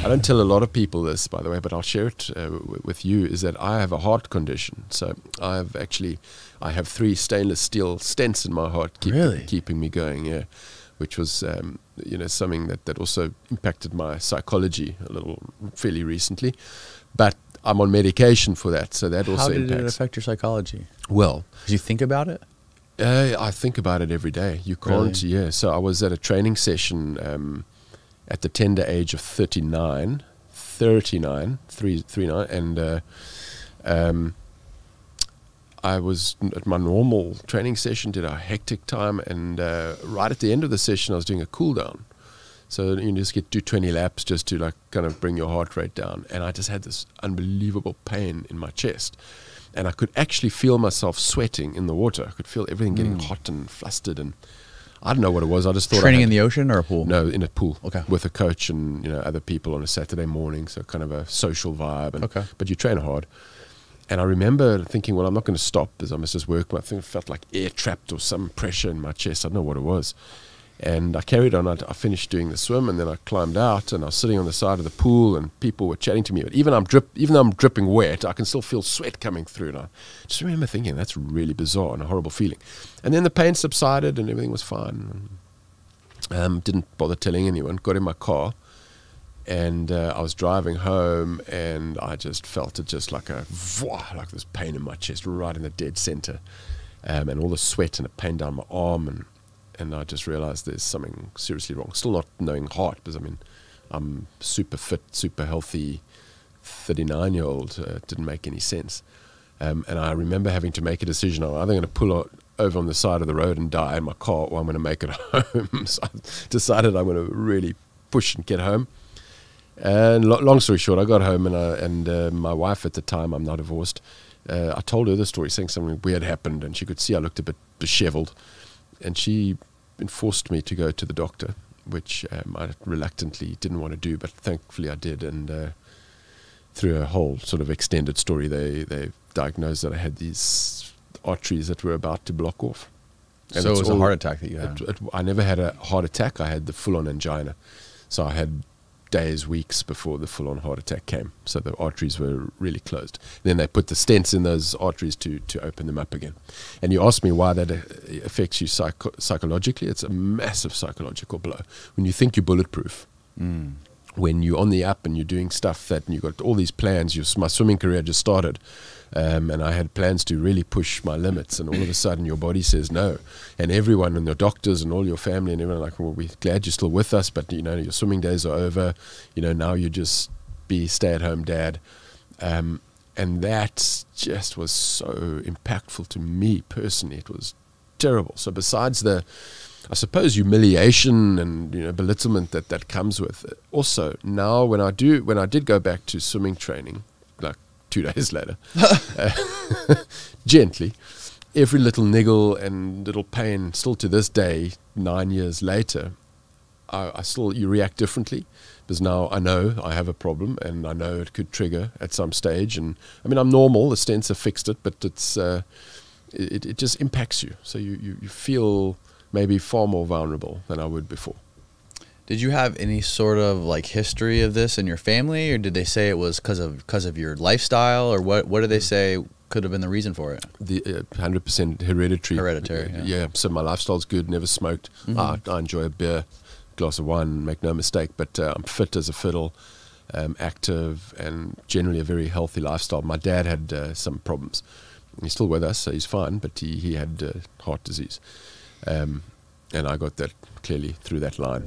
I don't tell a lot of people this, by the way, but I'll share it with you, is that I have a heart condition. So I have 3 stainless steel stents in my heart keeping me going, yeah, which was, something that also impacted my psychology a little fairly recently. But I'm on medication for that, so that also impacts. How did it affect your psychology? Well, did you think about it? I think about it every day. You can't, Really? yeah. So I was at a training session at the tender age of 39, and I was at my normal training session, did a hectic time, and right at the end of the session, I was doing a cool down. So you just do 20 laps just to like kind of bring your heart rate down. And I just had this unbelievable pain in my chest. And I could actually feel myself sweating in the water. I could feel everything getting hot and flustered, and I don't know what it was. I just thought Training in the ocean or a pool? No, in a pool. Okay. With a coach and other people on a Saturday morning, so kind of a social vibe. And, but you train hard. And I remember thinking, well, I'm not going to stop because I must just work. I think it felt like air trapped or some pressure in my chest. I don't know what it was. And I carried on. I finished doing the swim, and then I climbed out, and I was sitting on the side of the pool, and people were chatting to me. But even though I'm dripping wet, I can still feel sweat coming through. And I just remember thinking, that's really bizarre and a horrible feeling. And then the pain subsided, and everything was fine. Didn't bother telling anyone. Got in my car, and I was driving home, and I just felt it just like like this pain in my chest, right in the dead center, and all the sweat and the pain down my arm, and I just realized there's something seriously wrong. Still not knowing heart, because I'm super fit, super healthy, 39-year-old. Didn't make any sense. And I remember having to make a decision. I'm either going to pull over on the side of the road and die in my car, or I'm going to make it home. So I decided I'm going to really push and get home. And long story short, I got home, and my wife at the time, I'm now divorced, I told her the story, saying something weird happened, and she could see I looked a bit disheveled. And she enforced me to go to the doctor, which I reluctantly didn't want to do, but thankfully I did. And through a whole sort of extended story, they diagnosed that I had these arteries that were about to block off. And so it was a heart attack that you had? I never had a heart attack. I had the full-on angina. So I had days, weeks before the full-on heart attack came. So the arteries were really closed. Then they put the stents in those arteries to open them up again. And you asked me why that affects you psychologically. It's a massive psychological blow. When you think you're bulletproof, when you're on the up and you're doing stuff and you've got all these plans, my swimming career just started, and I had plans to really push my limits, and all of a sudden your body says no, and everyone and your doctors and all your family and everyone are like, well, we're glad you're still with us, but your swimming days are over, now you just be stay-at-home dad, and that just was so impactful to me personally. It was terrible. So besides the, I suppose, humiliation and belittlement that comes with it, also now when I did go back to swimming training, like 2 days later, gently, every little niggle and little pain, still to this day, 9 years later, you react differently, because now I know I have a problem, and I know it could trigger at some stage. And I'm normal, the stents have fixed it, but it's it just impacts you, so you feel maybe far more vulnerable than I would before. Did you have any sort of like history of this in your family, or did they say it was because of your lifestyle, or what did they say could have been the reason for it? The 100% hereditary. Hereditary, yeah. So my lifestyle's good, never smoked. I enjoy a beer, glass of wine, make no mistake, but I'm fit as a fiddle, active, and generally a very healthy lifestyle. My dad had some problems. He's still with us, so he's fine, but he had heart disease. And I got that clearly through that line.